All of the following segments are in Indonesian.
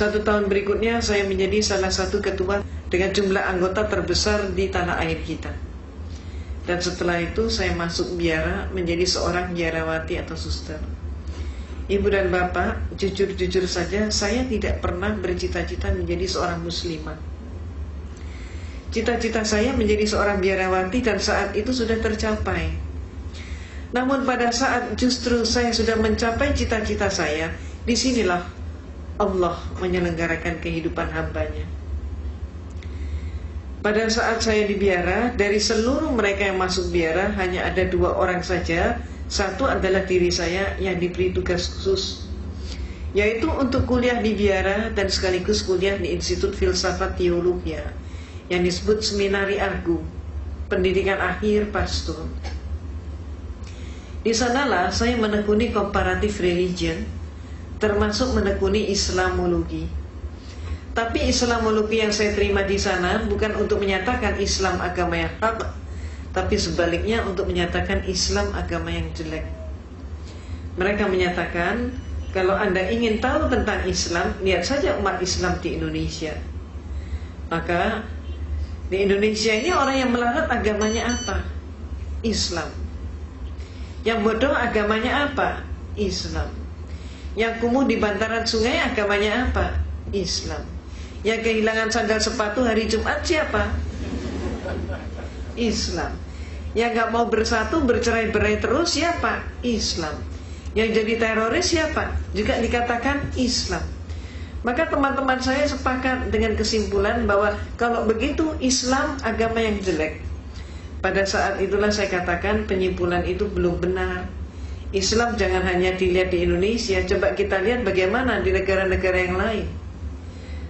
1 tahun berikutnya saya menjadi salah satu ketua dengan jumlah anggota terbesar di tanah air kita. Dan setelah itu saya masuk biara menjadi seorang biarawati atau suster. Ibu dan bapak, jujur-jujur saja saya tidak pernah bercita-cita menjadi seorang muslimah. Cita-cita saya menjadi seorang biarawati dan saat itu sudah tercapai. Namun pada saat justru saya sudah mencapai cita-cita saya, disinilah Allah menyelenggarakan kehidupan hambanya. Pada saat saya di biara, dari seluruh mereka yang masuk biara hanya ada 2 orang saja. Satu adalah diri saya yang diberi tugas khusus, yaitu untuk kuliah di biara dan sekaligus kuliah di Institut Filsafat Teologia yang disebut Seminari Argu, pendidikan akhir pastor. Di sanalah saya menekuni comparative religion, termasuk menekuni Islamologi. Tapi Islamologi yang saya terima di sana bukan untuk menyatakan Islam agama yang hak, tapi sebaliknya untuk menyatakan Islam agama yang jelek. Mereka menyatakan, kalau Anda ingin tahu tentang Islam, lihat saja umat Islam di Indonesia. Maka di Indonesia ini orang yang melarat agamanya apa? Islam. Yang bodoh agamanya apa? Islam. Yang kumuh di bantaran sungai agamanya apa? Islam. Yang kehilangan sandal sepatu hari Jumat siapa? Islam. Yang gak mau bersatu, bercerai-berai terus siapa? Islam. Yang jadi teroris siapa? Juga dikatakan Islam. Maka teman-teman saya sepakat dengan kesimpulan bahwa kalau begitu Islam agama yang jelek. Pada saat itulah saya katakan penyimpulan itu belum benar. Islam jangan hanya dilihat di Indonesia, coba kita lihat bagaimana di negara-negara yang lain.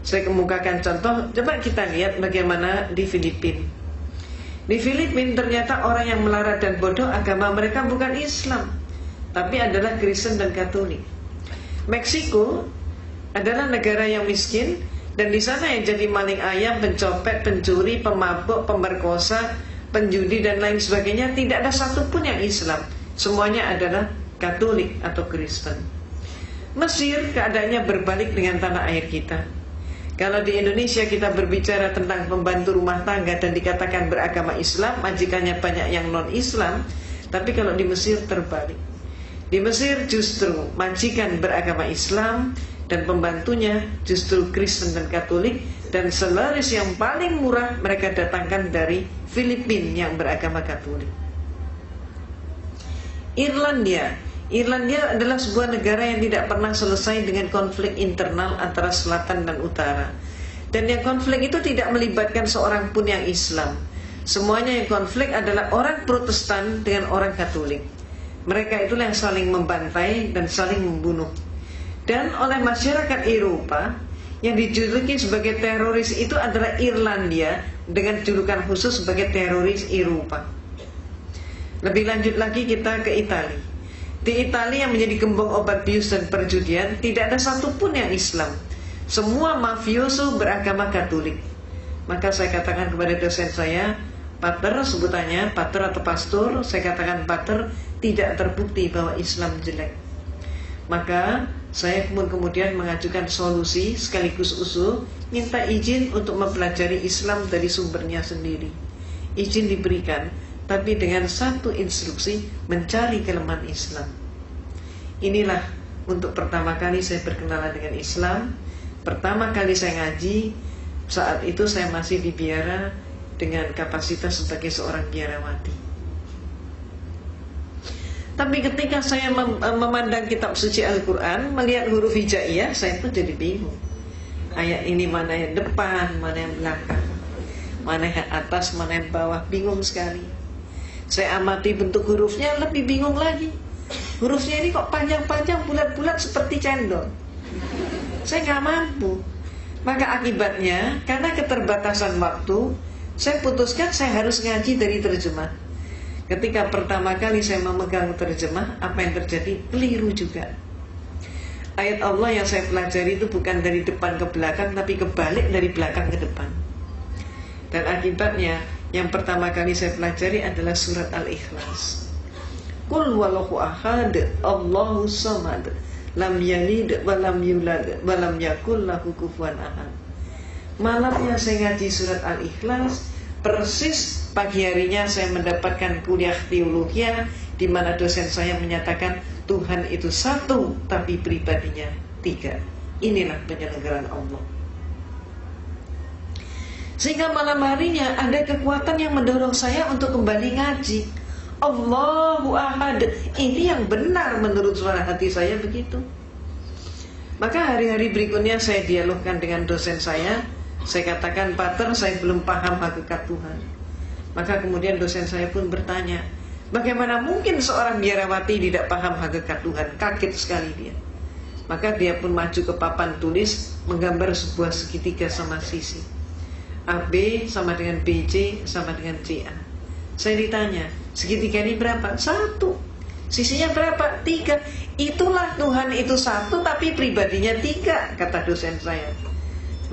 Saya kemukakan contoh, coba kita lihat bagaimana di Filipina. Di Filipina ternyata orang yang melarat dan bodoh agama mereka bukan Islam, tapi adalah Kristen dan Katolik. Meksiko adalah negara yang miskin, dan di sana yang jadi maling ayam, pencopet, pencuri, pemabuk, pemerkosa, penjudi dan lain sebagainya tidak ada satupun yang Islam. Semuanya adalah Katolik atau Kristen. Mesir keadaannya berbalik dengan tanah air kita. Kalau di Indonesia kita berbicara tentang pembantu rumah tangga dan dikatakan beragama Islam, majikannya banyak yang non-Islam. Tapi kalau di Mesir terbalik. Di Mesir justru majikan beragama Islam dan pembantunya justru Kristen dan Katolik. Dan selaris yang paling murah mereka datangkan dari Filipina yang beragama Katolik. Irlandia adalah sebuah negara yang tidak pernah selesai dengan konflik internal antara selatan dan utara. Dan yang konflik itu tidak melibatkan seorang pun yang Islam. Semuanya yang konflik adalah orang Protestan dengan orang Katolik. Mereka itulah yang saling membantai dan saling membunuh. Dan oleh masyarakat Eropa, yang dijuluki sebagai teroris itu adalah Irlandia dengan julukan khusus sebagai teroris Eropa. Lebih lanjut lagi kita ke Italia. Di Italia yang menjadi gembong obat bius dan perjudian, tidak ada satupun yang Islam. Semua mafioso beragama Katolik. Maka saya katakan kepada dosen saya, pater, sebutannya pater atau pastor, saya katakan pater, tidak terbukti bahwa Islam jelek. Maka saya kemudian mengajukan solusi sekaligus usul, minta izin untuk mempelajari Islam dari sumbernya sendiri. Izin diberikan, tapi dengan satu instruksi, mencari kelemahan Islam. Inilah untuk pertama kali saya berkenalan dengan Islam. Pertama kali saya ngaji, saat itu saya masih di biara dengan kapasitas sebagai seorang biarawati. Tapi ketika saya memandang kitab suci Al-Quran, melihat huruf hijaiyah, saya pun jadi bingung. Ayat ini mana yang depan, mana yang belakang, mana yang atas, mana yang bawah, bingung sekali. Saya amati bentuk hurufnya, lebih bingung lagi. Hurufnya ini kok panjang-panjang, bulat-bulat seperti cendol. Saya nggak mampu. Maka akibatnya, karena keterbatasan waktu, saya putuskan saya harus ngaji dari terjemah. Ketika pertama kali saya memegang terjemah, apa yang terjadi? Keliru juga. Ayat Allah yang saya pelajari itu bukan dari depan ke belakang, tapi kebalik dari belakang ke depan. Dan akibatnya, yang pertama kali saya pelajari adalah surat Al-Ikhlas. Qul huwallahu ahad, Allahu samad, lam yalid wa lam yulad wa lam yakul lahu kufuwan ahad. Malamnya saya ngaji surat Al-Ikhlas, persis pagi harinya saya mendapatkan kuliah teologi di mana dosen saya menyatakan Tuhan itu satu tapi pribadinya tiga. Inilah penyelenggaraan Allah. Sehingga malam harinya ada kekuatan yang mendorong saya untuk kembali ngaji. Allahu Ahad. Ini yang benar menurut suara hati saya begitu. Maka hari-hari berikutnya saya dialogkan dengan dosen saya. Saya katakan, Pater, saya belum paham hakikat Tuhan. Maka kemudian dosen saya pun bertanya, bagaimana mungkin seorang biarawati tidak paham hakikat Tuhan? Kaget sekali dia. Maka dia pun maju ke papan tulis, menggambar sebuah segitiga sama sisi. AB sama dengan BC sama dengan CA. Saya ditanya, segitiga ini berapa? 1. Sisinya berapa? 3. Itulah Tuhan itu satu tapi pribadinya 3, kata dosen saya.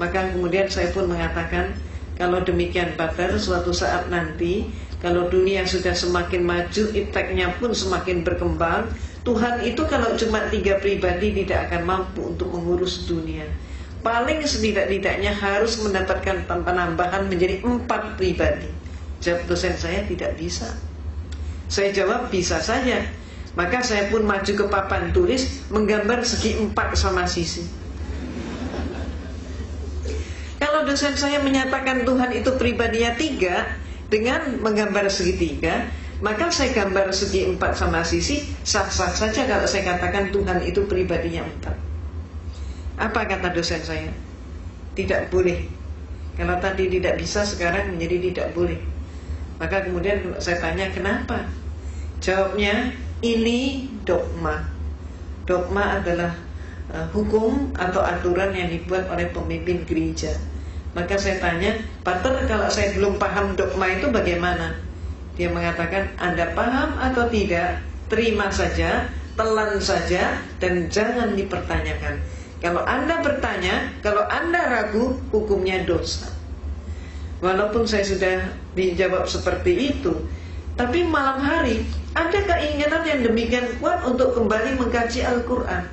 Maka kemudian saya pun mengatakan, kalau demikian Pater, suatu saat nanti kalau dunia sudah semakin maju, ipteknya pun semakin berkembang, Tuhan itu kalau cuma 3 pribadi tidak akan mampu untuk mengurus dunia. Paling setidak-tidaknya harus mendapatkan penambahan menjadi 4 pribadi. Jawab dosen saya, tidak bisa. Saya jawab, bisa saja. Maka saya pun maju ke papan tulis, menggambar segi 4 sama sisi. Kalau dosen saya menyatakan Tuhan itu pribadinya 3 dengan menggambar segitiga, maka saya gambar segi 4 sama sisi, sah-sah saja kalau saya katakan Tuhan itu pribadinya 4. Apa kata dosen saya? Tidak boleh. Kalau tadi tidak bisa, sekarang menjadi tidak boleh. Maka kemudian saya tanya kenapa? Jawabnya, ini dogma. Dogma adalah hukum atau aturan yang dibuat oleh pemimpin gereja. Maka saya tanya, Pater, kalau saya belum paham dogma itu bagaimana? Dia mengatakan, Anda paham atau tidak, terima saja, telan saja, dan jangan dipertanyakan. Kalau Anda bertanya, kalau Anda ragu, hukumnya dosa. Walaupun saya sudah dijawab seperti itu, tapi malam hari ada keinginan yang demikian kuat untuk kembali mengkaji Al-Quran.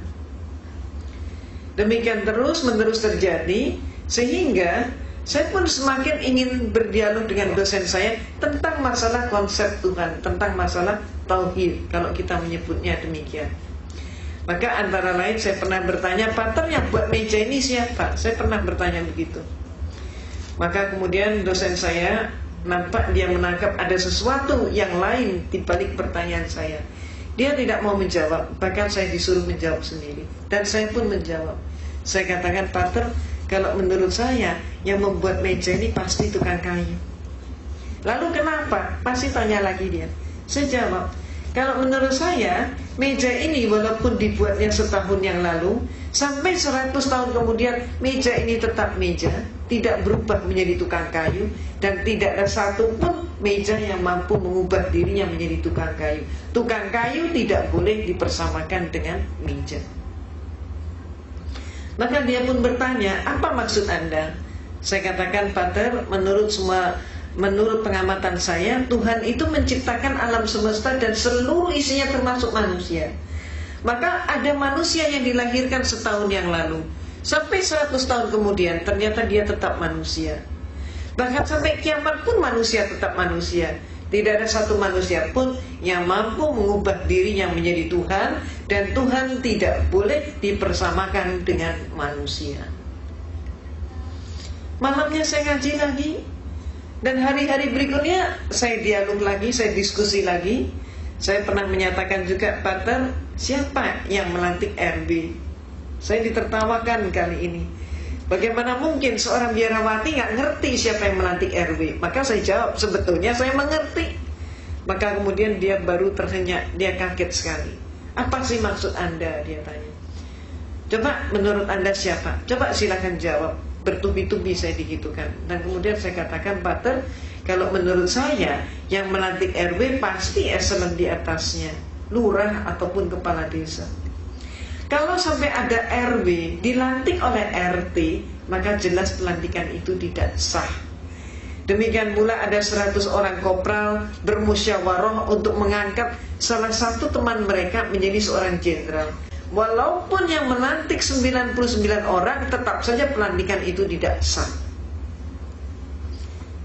Demikian terus-menerus terjadi, sehingga saya pun semakin ingin berdialog dengan dosen saya tentang masalah konsep Tuhan, tentang masalah tauhid, kalau kita menyebutnya demikian. Maka antara lain saya pernah bertanya, Pater, yang buat meja ini siapa? Saya pernah bertanya begitu. Maka kemudian dosen saya nampak dia menangkap ada sesuatu yang lain di balik pertanyaan saya. Dia tidak mau menjawab, bahkan saya disuruh menjawab sendiri. Dan saya pun menjawab. Saya katakan, Pater, kalau menurut saya yang membuat meja ini pasti tukang kayu. Lalu kenapa? Pasti tanya lagi dia. Saya jawab, kalau menurut saya meja ini walaupun dibuatnya setahun yang lalu, sampai 100 tahun kemudian meja ini tetap meja, tidak berubah menjadi tukang kayu, dan tidak ada satu pun meja yang mampu mengubah dirinya menjadi tukang kayu. Tukang kayu tidak boleh dipersamakan dengan meja. Maka dia pun bertanya, apa maksud Anda? Saya katakan, Pater, menurut pengamatan saya, Tuhan itu menciptakan alam semesta dan seluruh isinya termasuk manusia. Maka ada manusia yang dilahirkan setahun yang lalu, sampai 100 tahun kemudian ternyata dia tetap manusia. Bahkan sampai kiamat pun manusia tetap manusia. Tidak ada satu manusia pun yang mampu mengubah dirinya menjadi Tuhan, dan Tuhan tidak boleh dipersamakan dengan manusia. Malamnya saya ngaji lagi, dan hari-hari berikutnya saya dialog lagi, saya diskusi lagi. Saya pernah menyatakan juga, Pater, siapa yang melantik RB? Saya ditertawakan kali ini. Bagaimana mungkin seorang biarawati nggak ngerti siapa yang melantik RW? Maka saya jawab, sebetulnya saya mengerti. Maka kemudian dia baru tersenyum, dia kaget sekali. Apa sih maksud Anda? Dia tanya. Coba menurut Anda siapa? Coba silakan jawab. Bertubi-tubi saya digitukan. Dan kemudian saya katakan, Pater, kalau menurut saya yang melantik RW pasti eselon di atasnya, lurah ataupun kepala desa. Kalau sampai ada RW dilantik oleh RT, maka jelas pelantikan itu tidak sah. Demikian pula ada 100 orang kopral bermusyawarah untuk mengangkat salah satu teman mereka menjadi seorang jenderal. Walaupun yang melantik 99 orang, tetap saja pelantikan itu tidak sah.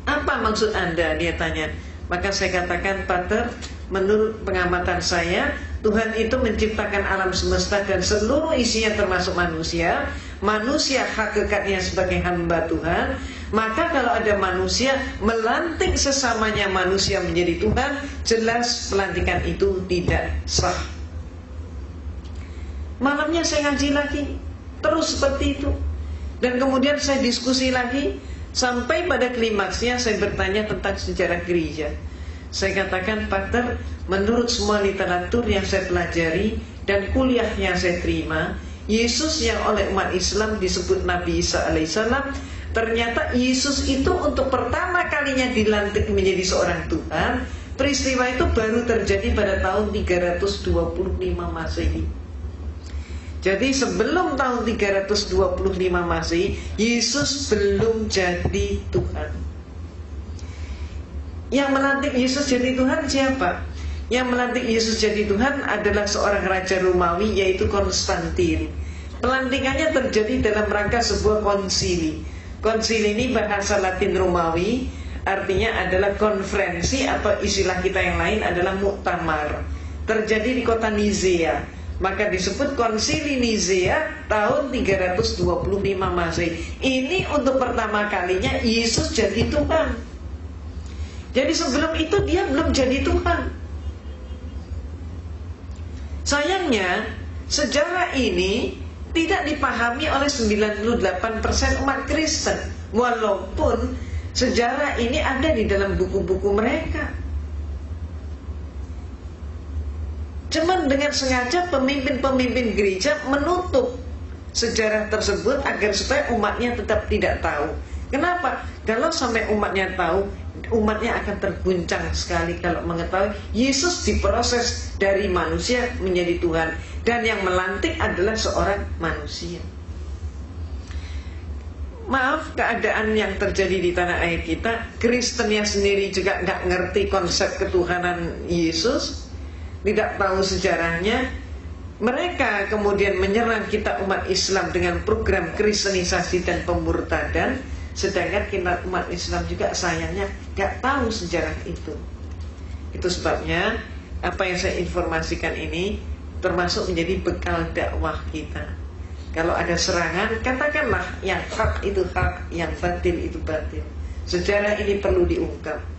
Apa maksud Anda? Dia tanya. Maka saya katakan, Pater, menurut pengamatan saya, Tuhan itu menciptakan alam semesta dan seluruh isinya termasuk manusia. Manusia hakikatnya sebagai hamba Tuhan. Maka kalau ada manusia melantik sesamanya manusia menjadi Tuhan, jelas pelantikan itu tidak sah. Malamnya saya ngaji lagi, terus seperti itu. Dan kemudian saya diskusi lagi, sampai pada klimaksnya saya bertanya tentang sejarah gereja. Saya katakan, Pater, menurut semua literatur yang saya pelajari dan kuliah yang saya terima, Yesus yang oleh umat Islam disebut Nabi Isa alaihissalam, ternyata Yesus itu untuk pertama kalinya dilantik menjadi seorang Tuhan. Peristiwa itu baru terjadi pada tahun 325 Masehi. Jadi sebelum tahun 325 Masehi, Yesus belum jadi Tuhan. Yang melantik Yesus jadi Tuhan siapa? Yang melantik Yesus jadi Tuhan adalah seorang raja Romawi, yaitu Konstantin. Pelantikannya terjadi dalam rangka sebuah konsili. Konsili ini bahasa Latin Romawi, artinya adalah konferensi, atau istilah kita yang lain adalah muktamar. Terjadi di kota Nizea. Maka disebut Konsili Nizea tahun 325 Masehi. Ini untuk pertama kalinya Yesus jadi Tuhan. Jadi sebelum itu dia belum jadi Tuhan. Sayangnya sejarah ini tidak dipahami oleh 98% umat Kristen. Walaupun sejarah ini ada di dalam buku-buku mereka. Cuman dengan sengaja pemimpin-pemimpin gereja menutup sejarah tersebut agar supaya umatnya tetap tidak tahu. Kenapa? Kalau sampai umatnya tahu, umatnya akan terguncang sekali kalau mengetahui Yesus diproses dari manusia menjadi Tuhan, dan yang melantik adalah seorang manusia. Maaf, keadaan yang terjadi di tanah air kita, Kristennya sendiri juga nggak ngerti konsep ketuhanan Yesus, tidak tahu sejarahnya. Mereka kemudian menyerang kita umat Islam dengan program kristenisasi dan pemurtadan, sedangkan kita umat Islam juga sayangnya gak tahu sejarah itu. Itu sebabnya apa yang saya informasikan ini termasuk menjadi bekal dakwah kita. Kalau ada serangan, katakanlah yang hak itu hak, yang batil itu batil. Sejarah ini perlu diungkap.